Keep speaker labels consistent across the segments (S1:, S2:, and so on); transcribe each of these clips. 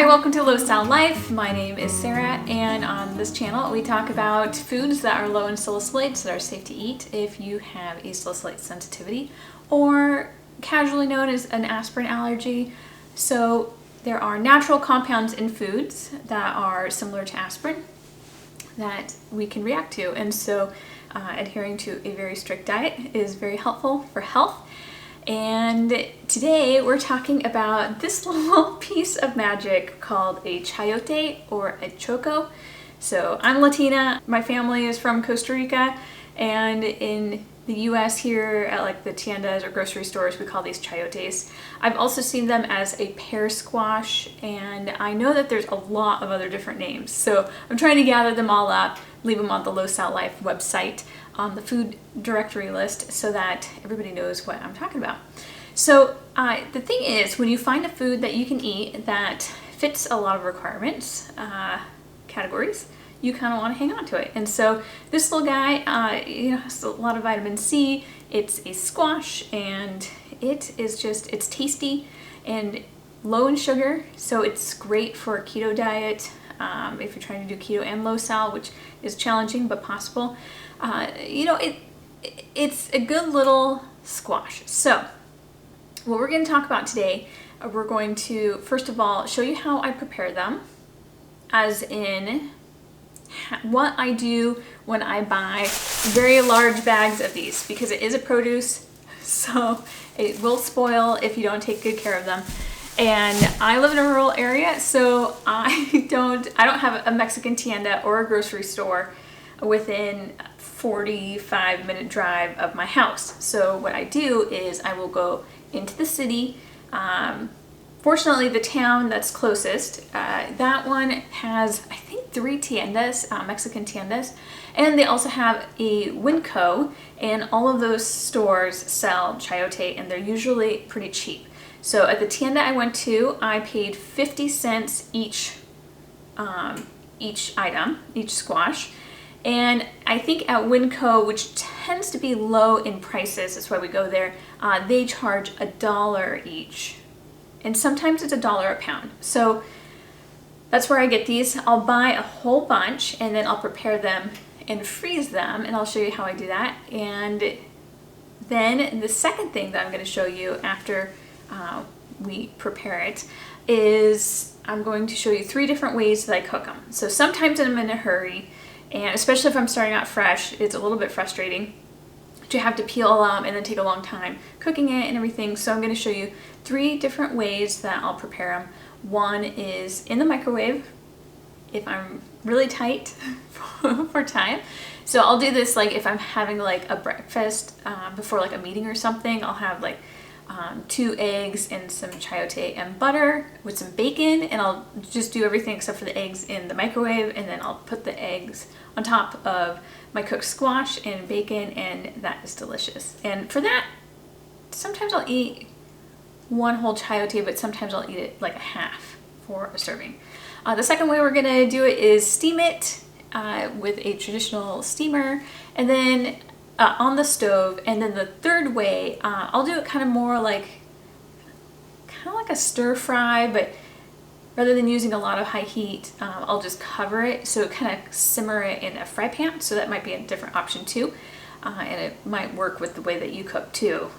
S1: Hi, welcome to Low-Sal-Life. My name is Sarah, and on this channel we talk about foods that are low in salicylates that are safe to eat if you have a salicylate sensitivity, or casually known as an aspirin allergy. So there are natural compounds in foods that are similar to aspirin that we can react to, and so adhering to a very strict diet is very helpful for health. And today we're talking about this little piece of magic called a chayote or a Choko. So I'm Latina, my family is from Costa Rica, and in the US here at like the tiendas or grocery stores we call these chayotes. I've also seen them as a pear squash, and I know that there's a lot of other different names. So I'm trying to gather them all up, leave them on the Low-Sal-Life website on the food directory list so that everybody knows what I'm talking about. So the thing is, when you find a food that you can eat that fits a lot of requirements, categories, you kind of want to hang on to it. And so this little guy, has a lot of vitamin C. It's a squash, and it's tasty and low in sugar. So it's great for a keto diet. If you're trying to do keto and low sal, which is challenging but possible, it's a good little squash. So what we're going to talk about today, we're going to first of all show you how I prepare them, as in what I do when I buy very large bags of these, because it is a produce, so it will spoil if you don't take good care of them. And I live in a rural area, so I don't have a Mexican tienda or a grocery store within 45-minute drive of my house. So what I do is I will go into the city. Fortunately, the town that's closest, that one has, I think, 3 tiendas, Mexican tiendas, and they also have a Winco, and all of those stores sell chayote, and they're usually pretty cheap. So at the tienda I went to, I paid 50 cents each item, each squash. And I think at Winco, which tends to be low in prices, that's why we go there, they charge $1 each. And sometimes it's $1 a pound. So that's where I get these. I'll buy a whole bunch, and then I'll prepare them and freeze them, and I'll show you how I do that. And then the second thing that I'm going to show you after we prepare it is I'm going to show you 3 different ways that I cook them. So sometimes I'm in a hurry, and especially if I'm starting out fresh, it's a little bit frustrating to have to peel them and then take a long time cooking it and everything. So I'm going to show you 3 different ways that I'll prepare them. One is in the microwave if I'm really tight for time. So I'll do this like if I'm having like a breakfast before like a meeting or something. I'll have like 2 eggs and some chayote and butter with some bacon, and I'll just do everything except for the eggs in the microwave, and then I'll put the eggs on top of my cooked squash and bacon, and that is delicious. And for that, sometimes I'll eat 1 whole chayote, but sometimes I'll eat it like a half for a serving. The second way we're gonna do it is steam it with a traditional steamer, and then on the stove. And then the third way, I'll do it kind of more like a stir fry, but rather than using a lot of high heat, I'll just cover it so it kind of simmer it in a fry pan. So that might be a different option too, and it might work with the way that you cook too,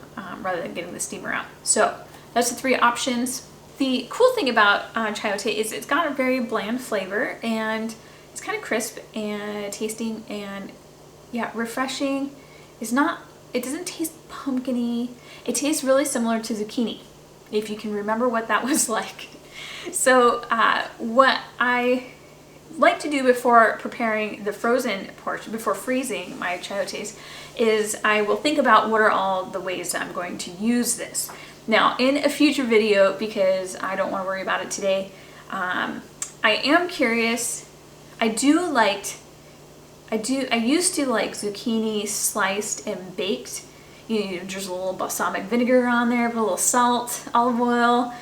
S1: rather than getting the steamer out. So that's the 3 options. The cool thing about chayote is it's got a very bland flavor, and it's kind of crisp and tasting, and yeah, refreshing. It doesn't taste pumpkin-y. It tastes really similar to zucchini, if you can remember what that was like. So what I like to do before preparing the frozen portion, before freezing my chayotes, is I will think about what are all the ways that I'm going to use this. Now, in a future video, because I don't want to worry about it today, I am curious. I used to like zucchini sliced and baked. Just a little balsamic vinegar on there, put a little salt, olive oil,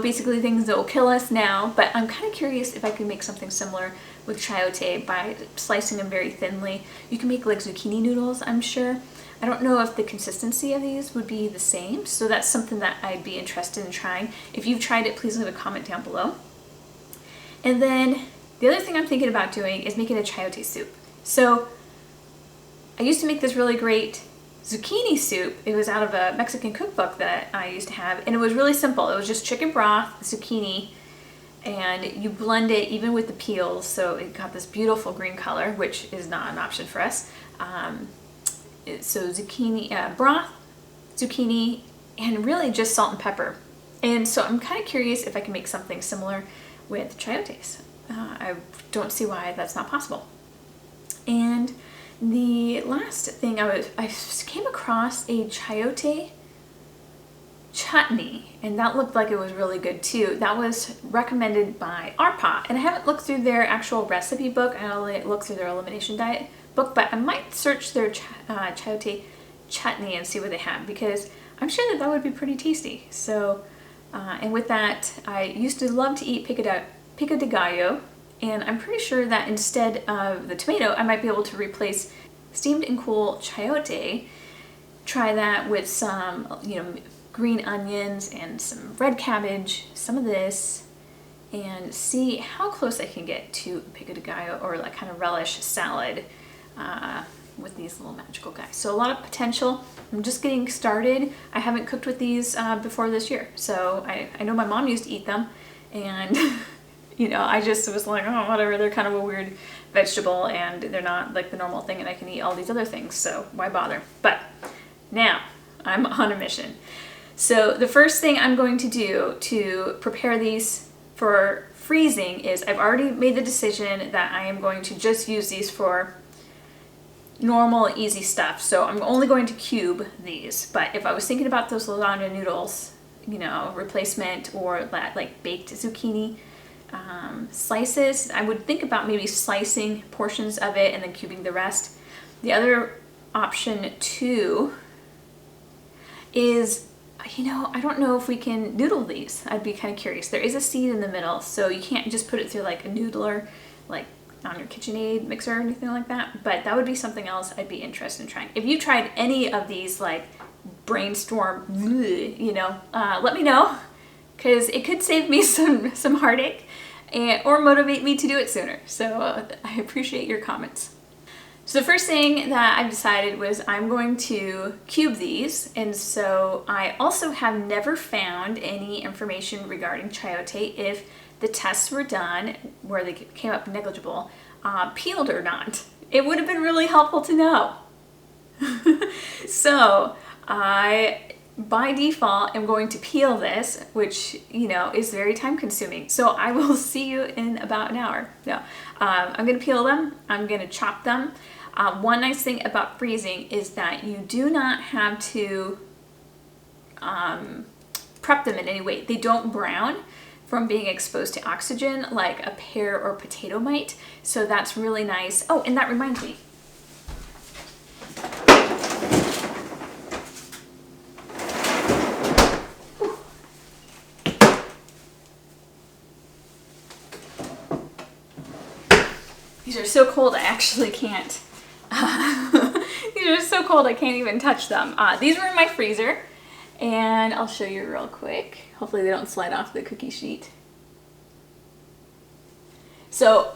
S1: basically things that will kill us now. But I'm kind of curious if I could make something similar with chayote by slicing them very thinly. You can make like zucchini noodles, I'm sure. I don't know if the consistency of these would be the same, so that's something that I'd be interested in trying. If you've tried it, please leave a comment down below. And then the other thing I'm thinking about doing is making a chayote soup. So I used to make this really great zucchini soup. It was out of a Mexican cookbook that I used to have, and it was really simple. It was just chicken broth, zucchini, and you blend it even with the peels, so it got this beautiful green color, which is not an option for us. So zucchini, broth, zucchini, and really just salt and pepper. And so I'm kind of curious if I can make something similar with chayotes. I don't see why that's not possible. And the last thing I came across a chayote chutney, and that looked like it was really good too. That was recommended by Arpa, and I haven't looked through their actual recipe book. I only looked through their elimination diet book, but I might search their chayote chutney and see what they have, because I'm sure that that would be pretty tasty. So, and with that, I used to love to eat pico de gallo, and I'm pretty sure that instead of the tomato, I might be able to replace steamed and cool chayote. Try that with some, green onions and some red cabbage, some of this, and see how close I can get to pico de gallo, or like kind of relish salad with these little magical guys. So a lot of potential. I'm just getting started. I haven't cooked with these before this year, so I know my mom used to eat them, and I just was like, oh, whatever, they're kind of a weird vegetable, and they're not like the normal thing, and I can eat all these other things, so why bother? But now I'm on a mission. So the first thing I'm going to do to prepare these for freezing is I've already made the decision that I am going to just use these for normal, easy stuff. So I'm only going to cube these. But if I was thinking about those lasagna noodles, replacement, or that like baked zucchini slices, I would think about maybe slicing portions of it and then cubing the rest. The other option too is, I don't know if we can noodle these. I'd be kind of curious. There is a seed in the middle, so you can't just put it through like a noodler, like on your KitchenAid mixer or anything like that, but that would be something else I'd be interested in trying. If you tried any of these like brainstorm, let me know, because it could save me some heartache or motivate me to do it sooner. So I appreciate your comments. So the first thing that I decided was I'm going to cube these, and so I also have never found any information regarding chayote if the tests were done where they came up negligible, peeled or not. It would have been really helpful to know. So I, by default, am going to peel this, which, is very time consuming. So I will see you in about an hour. No, I'm going to peel them. I'm going to chop them. One nice thing about freezing is that you do not have to prep them in any way. They don't brown from being exposed to oxygen like a pear or potato might. So that's really nice. Oh, and that reminds me. These are so cold I actually can't. These are so cold I can't even touch them. These were in my freezer, and I'll show you real quick. Hopefully they don't slide off the cookie sheet. So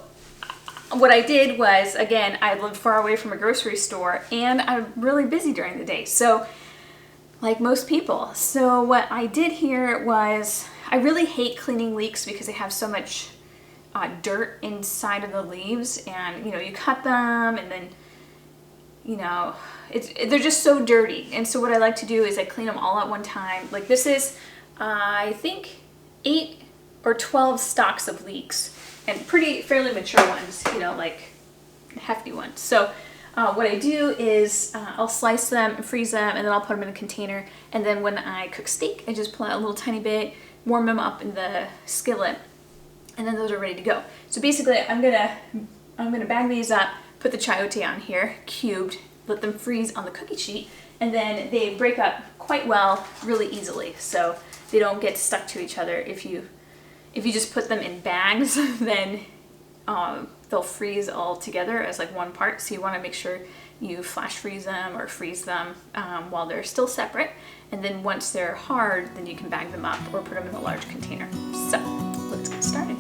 S1: what I did was, again, I live far away from a grocery store, and I'm really busy during the day, so like most people. So what I did here was, I really hate cleaning leeks because they have so much dirt inside of the leaves, and you cut them, and then they're just so dirty. And so what I like to do is I clean them all at one time. Like this is, I think 8 or 12 stalks of leeks, and fairly mature ones, like hefty ones. So what I do is I'll slice them and freeze them, and then I'll put them in a container. And then when I cook steak, I just pull out a little tiny bit, warm them up in the skillet, and then those are ready to go. So basically I'm gonna bag these up, put the chayote on here, cubed, let them freeze on the cookie sheet, and then they break up quite well, really easily. So they don't get stuck to each other. If you just put them in bags, then they'll freeze all together as like one part. So you want to make sure you flash freeze them or freeze them while they're still separate. And then once they're hard, then you can bag them up or put them in a large container. So let's get started.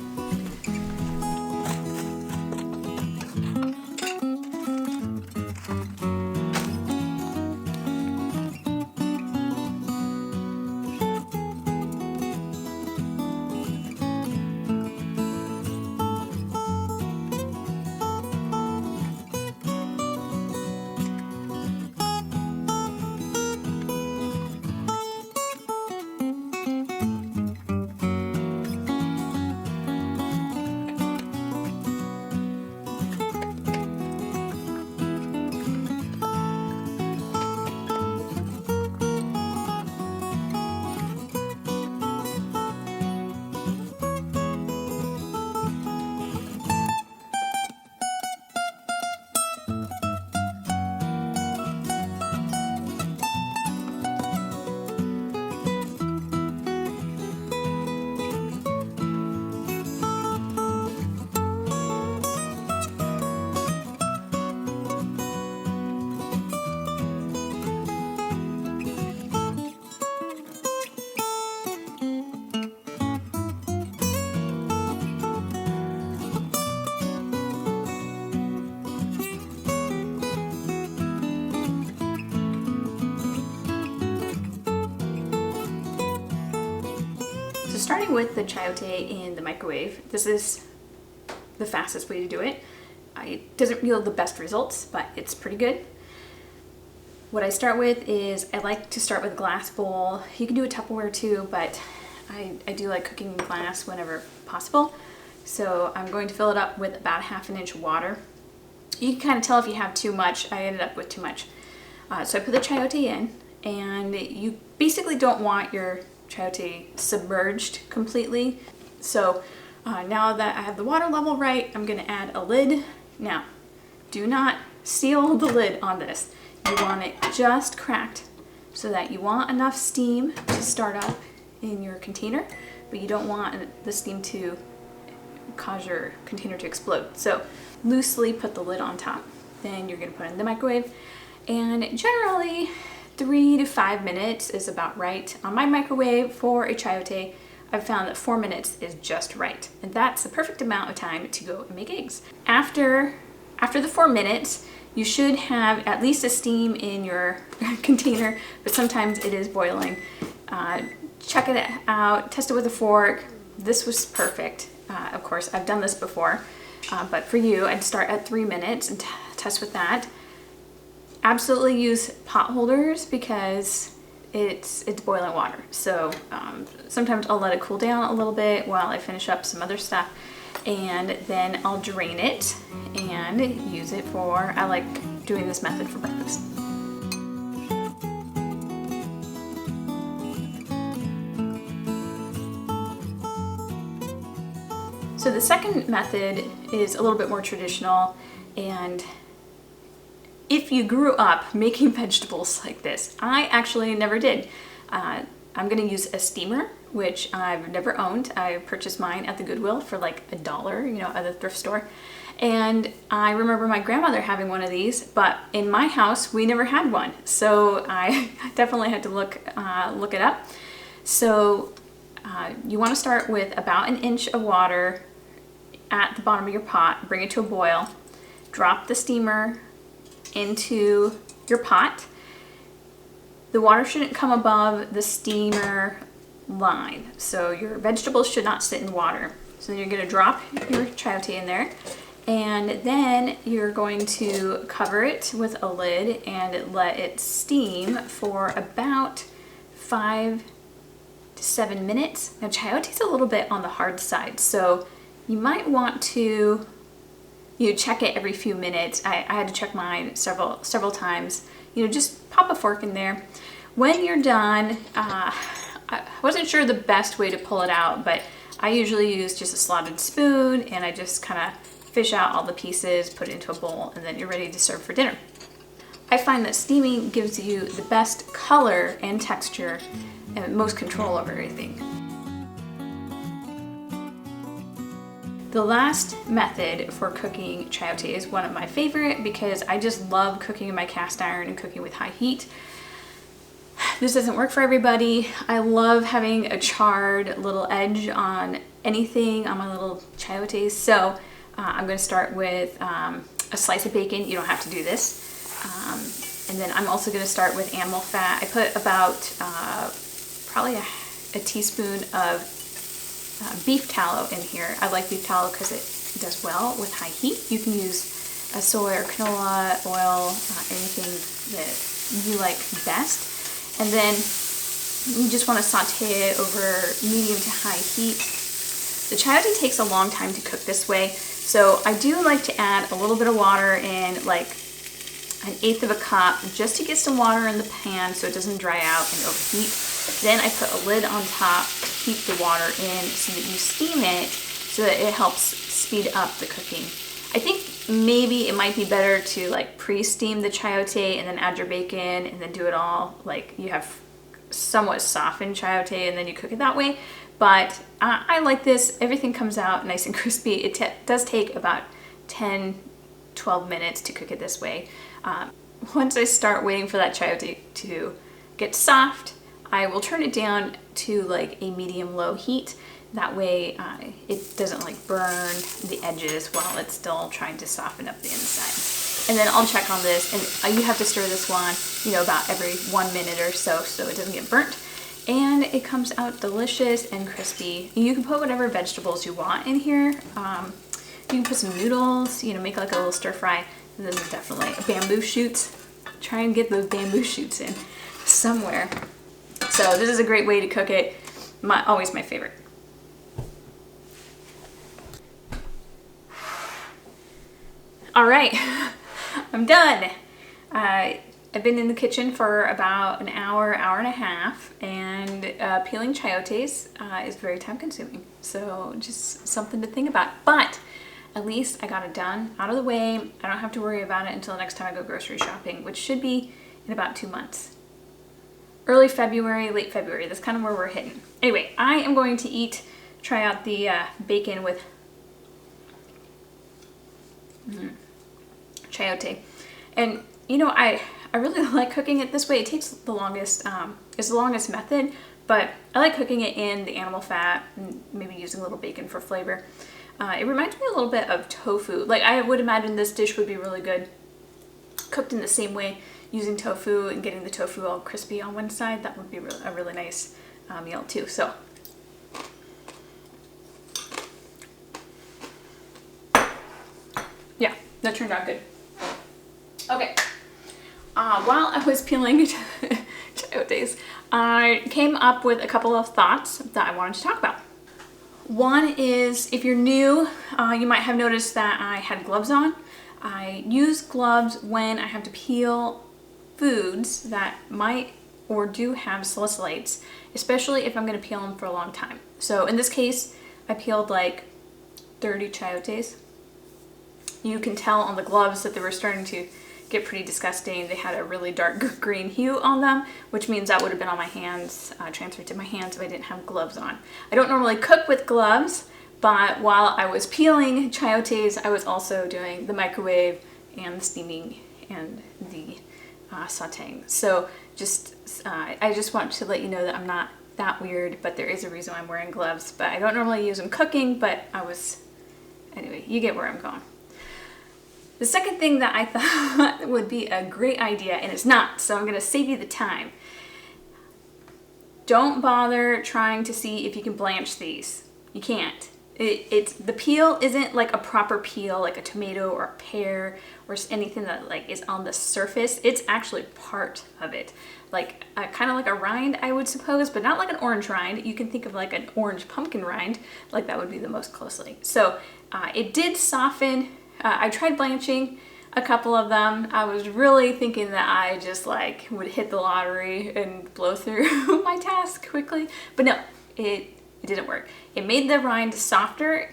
S1: starting with the chayote in the microwave, this is the fastest way to do it. It doesn't yield the best results, but it's pretty good. What I start with is I like to start with a glass bowl. You can do a Tupperware too, but I do like cooking in glass whenever possible. So I'm going to fill it up with about 1/2 inch of water. You can kind of tell if you have too much. I ended up with too much. So I put the chayote in, and you basically don't want your chayote submerged completely. So now that I have the water level right, I'm going to add a lid. Now, do not seal the lid on this. You want it just cracked so that you want enough steam to start up in your container, but you don't want the steam to cause your container to explode. So loosely put the lid on top. Then you're going to put it in the microwave, and generally 3 to 5 minutes is about right. On my microwave for a chayote, I've found that 4 minutes is just right, and that's the perfect amount of time to go and make eggs. After the 4 minutes, you should have at least a steam in your container, but sometimes it is boiling. Check it out, test it with a fork. This was perfect. Of course, I've done this before, but for you, I'd start at 3 minutes and test with that. Absolutely use pot holders because it's boiling water. So sometimes I'll let it cool down a little bit while I finish up some other stuff, and then I'll drain it and use it for, I like doing this method for breakfast. So the second method is a little bit more traditional, and if you grew up making vegetables like this, I actually never did. I'm gonna use a steamer, which I've never owned. I purchased mine at the Goodwill for like $1, you know, at the thrift store. And I remember my grandmother having one of these, but in my house, we never had one. So I definitely had to look it up. So you wanna start with about 1 inch of water at the bottom of your pot, bring it to a boil, drop the steamer into your pot. The water shouldn't come above the steamer line, so your vegetables should not sit in water. So then you're going to drop your chayote in there, and then you're going to cover it with a lid and let it steam for about 5 to 7 minutes. Now chayote's a little bit on the hard side, so you might want to check it every few minutes. I had to check mine several times. Just pop a fork in there. When you're done, I wasn't sure the best way to pull it out, but I usually use just a slotted spoon, and I just kind of fish out all the pieces, put it into a bowl, and then you're ready to serve for dinner. I find that steaming gives you the best color and texture and most control over everything. The last method for cooking chayote is one of my favorite because I just love cooking in my cast iron and cooking with high heat. This doesn't work for everybody. I love having a charred little edge on anything on my little chayotes. So I'm going to start with a slice of bacon. You don't have to do this. And then I'm also going to start with animal fat. I put about probably a teaspoon of beef tallow in here. I like beef tallow because it does well with high heat. You can use soy or canola oil, anything that you like best. And then you just want to saute it over medium to high heat. The chayote takes a long time to cook this way, so I do like to add a little bit of water in, like 1/8 of a cup, just to get some water in the pan so it doesn't dry out and overheat. Then I put a lid on top to keep the water in so that you steam it so that it helps speed up the cooking. I think maybe it might be better to like pre-steam the chayote and then add your bacon and then do it all, like you have somewhat softened chayote and then you cook it that way. But I like this. Everything comes out nice and crispy. It does take about 10-12 minutes to cook it this way. Once I start waiting for that chayote to get soft, I will turn it down to like a medium-low heat. That way it doesn't like burn the edges while it's still trying to soften up the inside. And then I'll check on this, and you have to stir this one, about every 1 minute or so it doesn't get burnt. and it comes out delicious and crispy. You can put whatever vegetables you want in here. You can put some noodles, you know, make like a little stir fry, and then definitely bamboo shoots. Try and get those bamboo shoots in somewhere. So this is a great way to cook it. Always my favorite. All right, I'm done. I've been in the kitchen for about an hour, hour and a half, and peeling chayotes is very time consuming. So just something to think about. But at least I got it done, out of the way. I don't have to worry about it until next time I go grocery shopping, which should be in about 2 months. Early February, late February, that's kind of where we're hitting. Anyway, I am going to try out the bacon with chayote. And you know, I really like cooking it this way. It takes the longest, it's the longest method, but I like cooking it in the animal fat and maybe using a little bacon for flavor. It reminds me a little bit of tofu. Like, I would imagine this dish would be really good cooked in the same way, using tofu and getting the tofu all crispy on one side. That would be a really nice meal too. So yeah, that turned out good. Okay, while I was peeling chayotes, I came up with a couple of thoughts that I wanted to talk about. One is, if you're new, you might have noticed that I had gloves on. I use gloves when I have to peel foods that might or do have salicylates, especially if I'm going to peel them for a long time. So in this case, I peeled like 30 chayotes. You can tell on the gloves that they were starting to get pretty disgusting. They had a really dark green hue on them, which means that would have been on my hands, transferred to my hands if I didn't have gloves on. I don't normally cook with gloves, but while I was peeling chayotes, I was also doing the microwave and the steaming and the sauteing. So I just want to let you know that I'm not that weird, but there is a reason I'm wearing gloves. But I don't normally use them cooking, but anyway, you get where I'm going. The second thing that I thought would be a great idea, and it's not, so I'm going to save you the time. Don't bother trying to see if you can blanch these. You can't. The peel isn't like a proper peel, like a tomato or a pear or anything that like is on the surface. It's actually part of it, like kind of like a rind, I would suppose, but not like an orange rind. You can think of like an orange pumpkin rind, like that would be the most closely. So it did soften. I tried blanching a couple of them. I was really thinking that I just like would hit the lottery and blow through my task quickly, but no, it didn't work. It made the rind softer,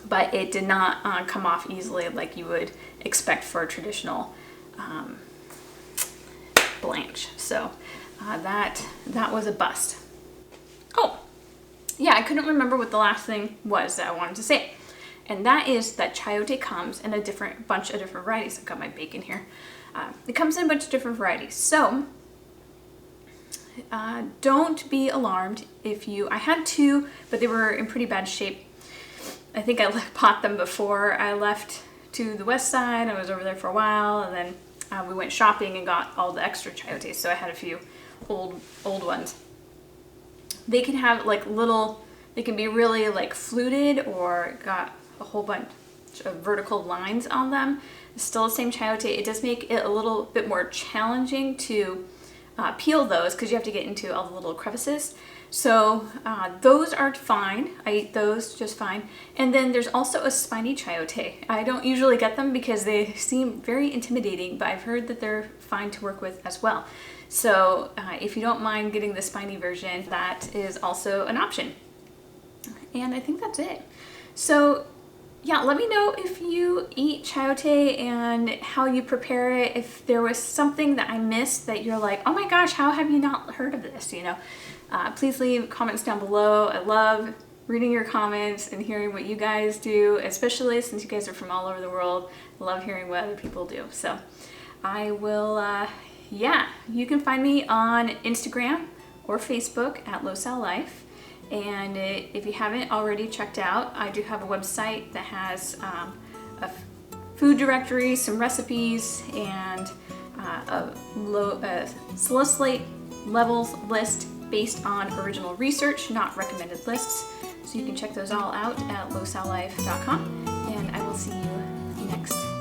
S1: but it did not come off easily like you would expect for a traditional blanch. So that was a bust. Oh, yeah, I couldn't remember what the last thing was that I wanted to say. And that is that chayote comes in a bunch of different varieties. I've got my bacon here. It comes in a bunch of different varieties. So don't be alarmed if I had two, but they were in pretty bad shape. I think I bought them before I left to the west side. I was over there for a while, and then we went shopping and got all the extra chayotes. So I had a few old ones. They can have like they can be really like fluted or got a whole bunch of vertical lines on them. It's still the same chayote. It does make it a little bit more challenging to peel those because you have to get into all the little crevices. So those are fine. I eat those just fine. And then there's also a spiny chayote. I don't usually get them because they seem very intimidating, but I've heard that they're fine to work with as well. So if you don't mind getting the spiny version, that is also an option. And I think that's it. So yeah, let me know if you eat chayote and how you prepare it. If there was something that I missed that you're like, oh my gosh, how have you not heard of this? You know, please leave comments down below. I love reading your comments and hearing what you guys do, especially since you guys are from all over the world. I love hearing what other people do. So I will, yeah, you can find me on Instagram or Facebook at Low-Sal-Life. And if you haven't already checked out, I do have a website that has a food directory, some recipes, and a salicylate levels list based on original research, not recommended lists. So you can check those all out at low-sal-life.com, and I will see you next